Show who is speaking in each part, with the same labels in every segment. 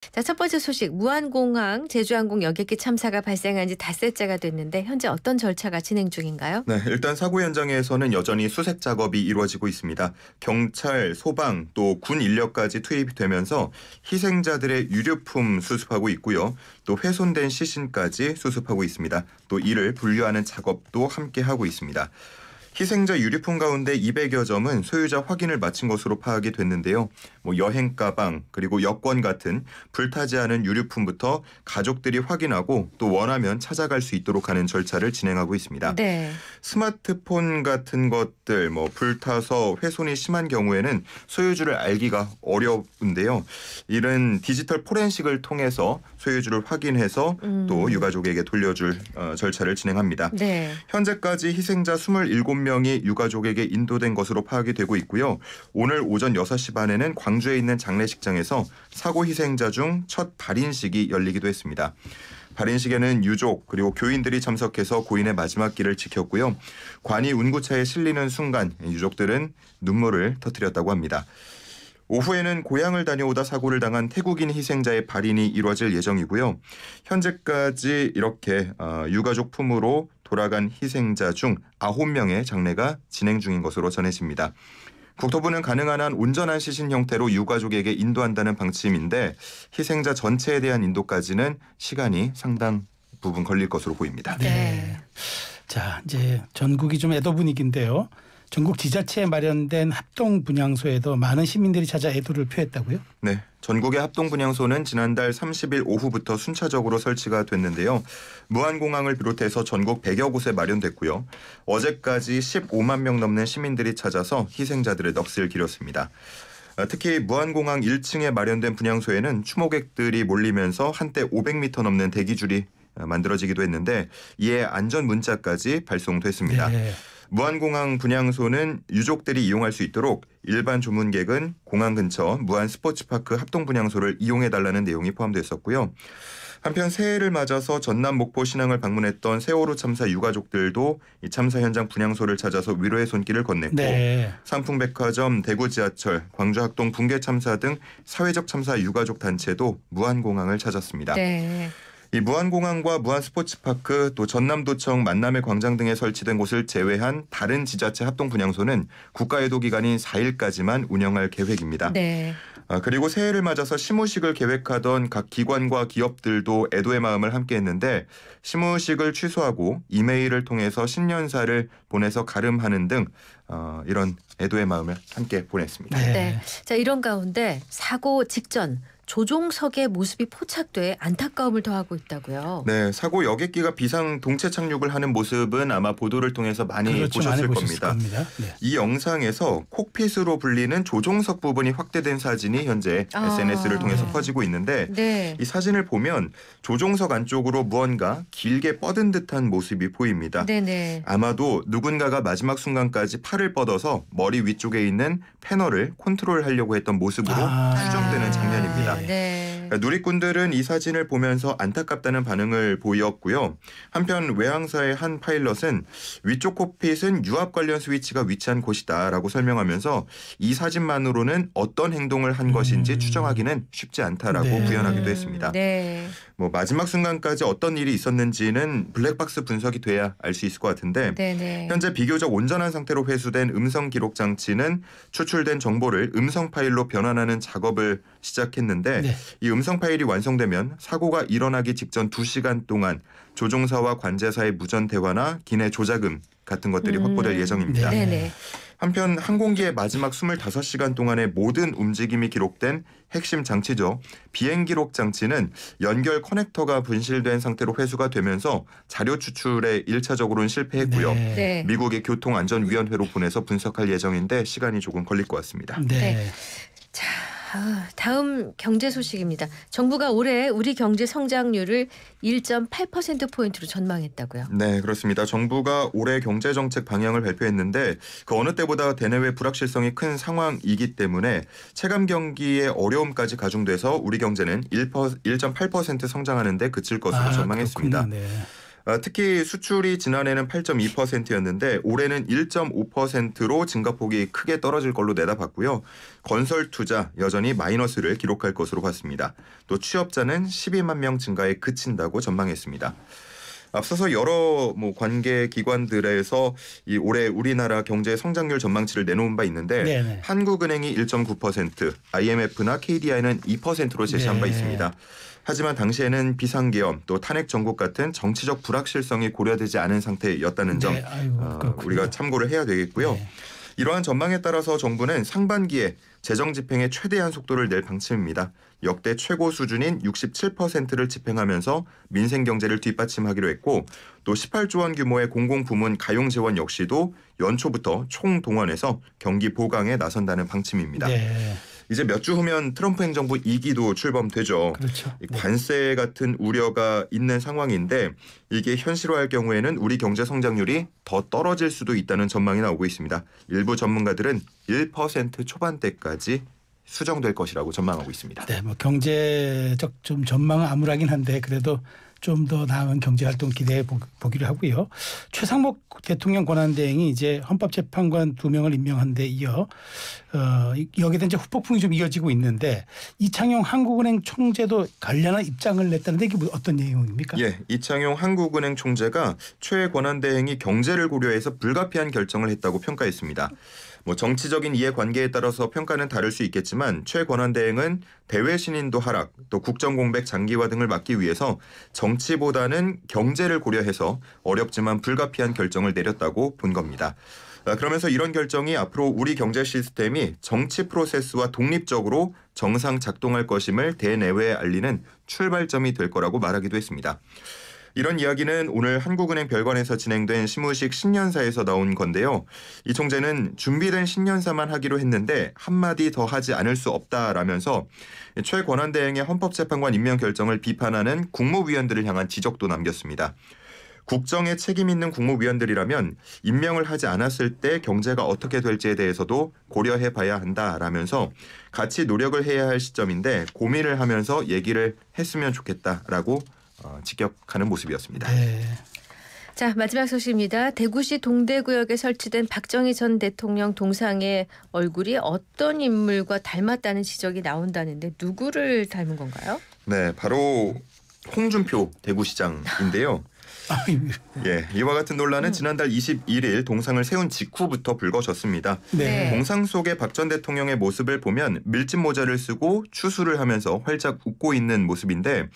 Speaker 1: 자, 첫 번째 소식. 무안공항 제주항공 여객기 참사가 발생한 지 닷새째가 됐는데 현재 어떤 절차가 진행 중인가요?
Speaker 2: 네, 일단 사고 현장에서는 여전히 수색 작업이 이루어지고 있습니다. 경찰, 소방, 또 군 인력까지 투입이 되면서 희생자들의 유류품 수습하고 있고요. 또 훼손된 시신까지 수습하고 있습니다. 또 이를 분류하는 작업도 함께 하고 있습니다. 희생자 유류품 가운데 200여 점은 소유자 확인을 마친 것으로 파악이 됐는데요. 여행 가방 그리고 여권 같은 불타지 않은 유류품부터 가족들이 확인하고 또 원하면 찾아갈 수 있도록 하는 절차를 진행하고 있습니다.
Speaker 1: 네.
Speaker 2: 스마트폰 같은 것들 불타서 훼손이 심한 경우에는 소유주를 알기가 어려운데요. 이런 디지털 포렌식을 통해서 소유주를 확인해서 또 유가족에게 돌려줄 절차를 진행합니다.
Speaker 1: 네.
Speaker 2: 현재까지 희생자 27명이 유가족에게 인도된 것으로 파악이 되고 있고요. 오늘 오전 6시 반에는 광주에 있는 장례식장에서 사고 희생자 중 첫 발인식이 열리기도 했습니다. 발인식에는 유족 그리고 교인들이 참석해서 고인의 마지막 길을 지켰고요. 관이 운구차에 실리는 순간 유족들은 눈물을 터뜨렸다고 합니다. 오후에는 고향을 다녀오다 사고를 당한 태국인 희생자의 발인이 이루어질 예정이고요. 현재까지 이렇게 유가족 품으로 돌아간 희생자 중 9명의 장례가 진행 중인 것으로 전해집니다. 국토부는 가능한 한 온전한 시신 형태로 유가족에게 인도한다는 방침인데 희생자 전체에 대한 인도까지는 시간이 상당 부분 걸릴 것으로 보입니다.
Speaker 1: 네.
Speaker 3: 자, 이제 전국이 좀 애도 분위기인데요. 전국 지자체에 마련된 합동분향소에도 많은 시민들이 찾아 애도를 표했다고요?
Speaker 2: 네, 전국의 합동분향소는 지난달 30일 오후부터 순차적으로 설치가 됐는데요. 무안공항을 비롯해서 전국 100여 곳에 마련됐고요. 어제까지 15만 명 넘는 시민들이 찾아서 희생자들의 넋을 기렸습니다. 특히 무안공항 1층에 마련된 분향소에는 추모객들이 몰리면서 한때 500m 넘는 대기줄이 만들어지기도 했는데 이에 안전 문자까지 발송됐습니다.
Speaker 3: 네.
Speaker 2: 무안공항 분향소는 유족들이 이용할 수 있도록 일반 조문객은 공항 근처 무안 스포츠파크 합동분향소를 이용해달라는 내용이 포함됐었고요. 한편 새해를 맞아서 전남 목포 신항을 방문했던 세월호 참사 유가족들도 이 참사 현장 분향소를 찾아서 위로의 손길을 건넸고
Speaker 3: 네.
Speaker 2: 삼풍백화점, 대구 지하철, 광주 학동 붕괴 참사 등 사회적 참사 유가족 단체도 무안공항을 찾았습니다.
Speaker 1: 네.
Speaker 2: 이 무안공항과 무안스포츠파크 또 전남도청 만남의 광장 등에 설치된 곳을 제외한 다른 지자체 합동분향소는 국가애도 기간인 4일까지만 운영할 계획입니다.
Speaker 1: 네.
Speaker 2: 그리고 새해를 맞아서 시무식을 계획하던 각 기관과 기업들도 애도의 마음을 함께했는데 시무식을 취소하고 이메일을 통해서 신년사를 보내서 가름하는 등 이런 애도의 마음을 함께 보냈습니다.
Speaker 3: 네.
Speaker 1: 네. 자, 이런 가운데 사고 직전 조종석의 모습이 포착돼 안타까움을 더하고 있다고요.
Speaker 2: 네, 사고 여객기가 비상 동체 착륙을 하는 모습은 아마 보도를 통해서 많이
Speaker 3: 그렇죠.
Speaker 2: 보셨을
Speaker 3: 많이
Speaker 2: 겁니다.
Speaker 3: 네.
Speaker 2: 이 영상에서 콕핏으로 불리는 조종석 부분이 확대된 사진이 현재 SNS를 통해서 퍼지고 있는데
Speaker 1: 네.
Speaker 2: 이 사진을 보면 조종석 안쪽으로 무언가 길게 뻗은 듯한 모습이 보입니다.
Speaker 1: 네네.
Speaker 2: 아마도 누군가가 마지막 순간까지 팔을 뻗어서 머리 위쪽에 있는 패널을 컨트롤하려고 했던 모습으로 추정되는 장면입니다.
Speaker 1: 네.
Speaker 2: 누리꾼들은 이 사진을 보면서 안타깝다는 반응을 보였고요. 한편 외항사의 한 파일럿은 위쪽 콕핏은 유압 관련 스위치가 위치한 곳이다라고 설명하면서 이 사진만으로는 어떤 행동을 한 것인지 추정하기는 쉽지 않다라고
Speaker 3: 네.
Speaker 2: 부연하기도 했습니다.
Speaker 1: 네.
Speaker 2: 마지막 순간까지 어떤 일이 있었는지는 블랙박스 분석이 돼야 알 수 있을 것 같은데
Speaker 1: 네네.
Speaker 2: 현재 비교적 온전한 상태로 회수된 음성 기록 장치는 추출된 정보를 음성 파일로 변환하는 작업을 시작했는데
Speaker 3: 네.
Speaker 2: 이 음성 파일이 완성되면 사고가 일어나기 직전 2시간 동안 조종사와 관제사의 무전 대화나 기내 조작음 같은 것들이 확보될 예정입니다.
Speaker 1: 네네.
Speaker 2: 한편 항공기의 마지막 25시간 동안의 모든 움직임이 기록된 핵심 장치죠. 비행 기록 장치는 연결 커넥터가 분실된 상태로 회수가 되면서 자료 추출에 1차적으로는 실패했고요.
Speaker 3: 네.
Speaker 1: 네.
Speaker 2: 미국의 교통안전위원회로 보내서 분석할 예정인데 시간이 조금 걸릴 것 같습니다.
Speaker 3: 네.
Speaker 1: 자, 다음 경제 소식입니다. 정부가 올해 우리 경제 성장률을 1.8%포인트로 전망했다고요.
Speaker 2: 네, 그렇습니다. 정부가 올해 경제정책 방향을 발표했는데 그 어느 때보다 대내외 불확실성이 큰 상황이기 때문에 체감 경기의 어려움까지 가중돼서 우리 경제는 1.8% 성장하는 데 그칠 것으로 전망했습니다.
Speaker 3: 네.
Speaker 2: 특히 수출이 지난해는 8.2%였는데 올해는 1.5%로 증가폭이 크게 떨어질 걸로 내다봤고요. 건설 투자 여전히 마이너스를 기록할 것으로 봤습니다. 또 취업자는 12만 명 증가에 그친다고 전망했습니다. 앞서서 여러 관계 기관들에서 이 올해 우리나라 경제 성장률 전망치를 내놓은 바 있는데
Speaker 3: 네네.
Speaker 2: 한국은행이 1.9%, IMF나 KDI는 2%로 제시한 바
Speaker 3: 네.
Speaker 2: 있습니다. 하지만 당시에는 비상계엄 또 탄핵 정국 같은 정치적 불확실성이 고려되지 않은 상태였다는 점
Speaker 3: 네. 아이고,
Speaker 2: 우리가 참고를 해야 되겠고요.
Speaker 3: 네.
Speaker 2: 이러한 전망에 따라서 정부는 상반기에 재정 집행의 최대한 속도를 낼 방침입니다. 역대 최고 수준인 67%를 집행하면서 민생 경제를 뒷받침하기로 했고 또 18조 원 규모의 공공부문 가용 재원 역시도 연초부터 총동원해서 경기 보강에 나선다는 방침입니다.
Speaker 3: 네.
Speaker 2: 이제 몇 주 후면 트럼프 행정부 2기도 출범되죠.
Speaker 3: 그렇죠.
Speaker 2: 이 관세 같은 우려가 있는 상황인데 이게 현실화할 경우에는 우리 경제 성장률이 더 떨어질 수도 있다는 전망이 나오고 있습니다. 일부 전문가들은 1% 초반대까지 수정될 것이라고 전망하고 있습니다.
Speaker 3: 네, 경제적 좀 전망은 암울하긴 한데 그래도 좀 더 나은 경제 활동 기대해 보기로 하고요. 최상목 대통령 권한대행이 이제 헌법재판관 2명을 임명한 데 이어 여기에 대한 이제 후폭풍이 좀 이어지고 있는데 이창용 한국은행 총재도 관련한 입장을 냈다는데 이게 어떤 내용입니까?
Speaker 2: 예, 이창용 한국은행 총재가 최 권한대행이 경제를 고려해서 불가피한 결정을 했다고 평가했습니다. 정치적인 이해관계에 따라서 평가는 다를 수 있겠지만 최 권한대행은 대외 신인도 하락, 또 국정공백 장기화 등을 막기 위해서 정치보다는 경제를 고려해서 어렵지만 불가피한 결정을 내렸다고 본 겁니다. 그러면서 이런 결정이 앞으로 우리 경제 시스템이 정치 프로세스와 독립적으로 정상 작동할 것임을 대내외에 알리는 출발점이 될 거라고 말하기도 했습니다. 이런 이야기는 오늘 한국은행 별관에서 진행된 시무식 신년사에서 나온 건데요. 이 총재는 준비된 신년사만 하기로 했는데 한마디 더 하지 않을 수 없다라면서 최 권한대행의 헌법재판관 임명 결정을 비판하는 국무위원들을 향한 지적도 남겼습니다. 국정에 책임 있는 국무위원들이라면 임명을 하지 않았을 때 경제가 어떻게 될지에 대해서도 고려해 봐야 한다라면서 같이 노력을 해야 할 시점인데 고민을 하면서 얘기를 했으면 좋겠다라고 직격하는 모습이었습니다.
Speaker 3: 네.
Speaker 1: 자, 마지막 소식입니다. 대구시 동대구역에 설치된 박정희 전 대통령 동상의 얼굴이 어떤 인물과 닮았다는 지적이 나온다는데 누구를 닮은 건가요?
Speaker 2: 네, 바로 홍준표 대구시장인데요. 예, 이와 같은 논란은 지난달 21일 동상을 세운 직후부터 불거졌습니다.
Speaker 3: 네.
Speaker 2: 동상 속의 박 전 대통령의 모습을 보면 밀짚 모자를 쓰고 추수를 하면서 활짝 웃고 있는 모습인데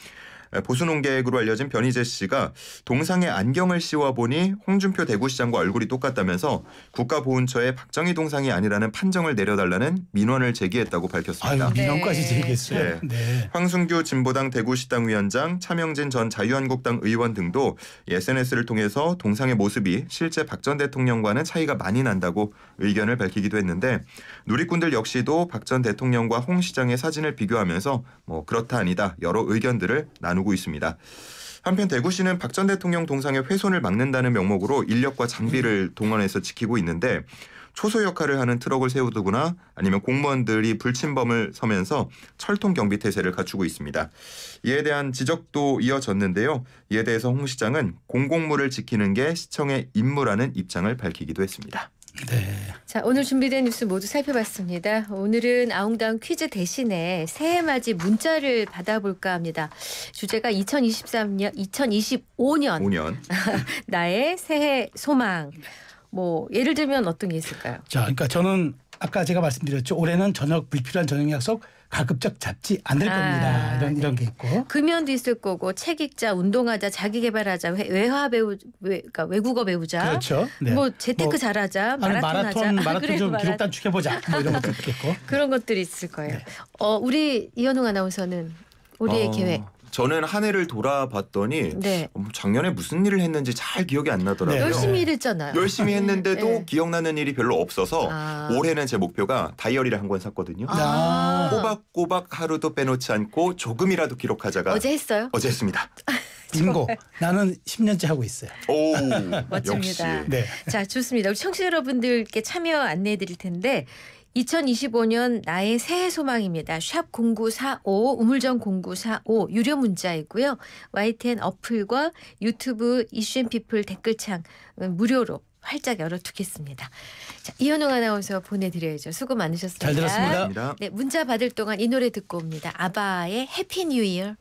Speaker 2: 보수논객으로 알려진 변희재 씨가 동상에 안경을 씌워보니 홍준표 대구시장과 얼굴이 똑같다면서 국가보훈처에 박정희 동상이 아니라는 판정을 내려달라는 민원을 제기했다고 밝혔습니다.
Speaker 3: 아유, 민원까지
Speaker 1: 네.
Speaker 3: 제기했어요. 네.
Speaker 2: 황순규 진보당 대구시당 위원장, 차명진 전 자유한국당 의원 등도 SNS를 통해서 동상의 모습이 실제 박 전 대통령과는 차이가 많이 난다고 의견을 밝히기도 했는데 누리꾼들 역시도 박 전 대통령과 홍 시장의 사진을 비교하면서 그렇다 아니다 여러 의견들을 나누고 있습니다. 한편 대구시는 박 전 대통령 동상의 훼손을 막는다는 명목으로 인력과 장비를 동원해서 지키고 있는데 초소 역할을 하는 트럭을 세우거나 아니면 공무원들이 불침범을 서면서 철통 경비 태세를 갖추고 있습니다. 이에 대한 지적도 이어졌는데요. 이에 대해서 홍 시장은 공공물을 지키는 게 시청의 임무라는 입장을 밝히기도 했습니다.
Speaker 3: 네.
Speaker 1: 자, 오늘 준비된 뉴스 모두 살펴봤습니다. 오늘은 아웅다운 퀴즈 대신에 새해맞이 문자를 받아볼까 합니다. 주제가 2023년, 2025년
Speaker 2: 5년.
Speaker 1: 나의 새해 소망. 예를 들면 어떤 게 있을까요?
Speaker 3: 자, 그러니까 저는 아까 제가 말씀드렸죠. 올해는 불필요한 저녁 약속 가급적 잡지 않을 겁니다. 이런 게 있고.
Speaker 1: 금연도 있을 거고 책 읽자, 운동하자, 자기 개발하자, 외화 그러니까 외국어 배우자.
Speaker 3: 그렇죠. 네.
Speaker 1: 재테크 잘하자, 마라톤 하자.
Speaker 3: 마라톤 좀 기록 단축해보자. 이런 것도 있겠고.
Speaker 1: 그런 것들이 있을 거예요.
Speaker 3: 네.
Speaker 1: 우리 이현웅 아나운서는 올해의 계획.
Speaker 2: 저는 한 해를 돌아봤더니
Speaker 1: 네.
Speaker 2: 작년에 무슨 일을 했는지 잘 기억이 안 나더라고요.
Speaker 3: 네.
Speaker 1: 열심히 일했잖아요.
Speaker 2: 열심히 했는데도
Speaker 1: 네.
Speaker 2: 기억나는 일이 별로 없어서 올해는 제 목표가 다이어리를 한 권 샀거든요. 꼬박꼬박 하루도 빼놓지 않고 조금이라도 기록하자가
Speaker 1: 어제 했어요?
Speaker 2: 어제 했습니다.
Speaker 3: 빙고. 나는 10년째 하고 있어요.
Speaker 2: 오,
Speaker 1: 멋집니다.
Speaker 2: 역시.
Speaker 3: 네.
Speaker 1: 자, 좋습니다. 우리 청취자 여러분들께 참여 안내해 드릴 텐데 2025년 나의 새해 소망입니다. 샵 0945 우물정 0945 유료 문자이고요. YTN 어플과 유튜브 이슈앤피플 댓글창 무료로 활짝 열어두겠습니다. 자, 이현웅 아나운서 보내드려야죠. 수고 많으셨습니다.
Speaker 3: 잘 들었습니다.
Speaker 2: 감사합니다.
Speaker 1: 네, 문자 받을 동안 이 노래 듣고 옵니다. 아바의 해피 뉴 이어.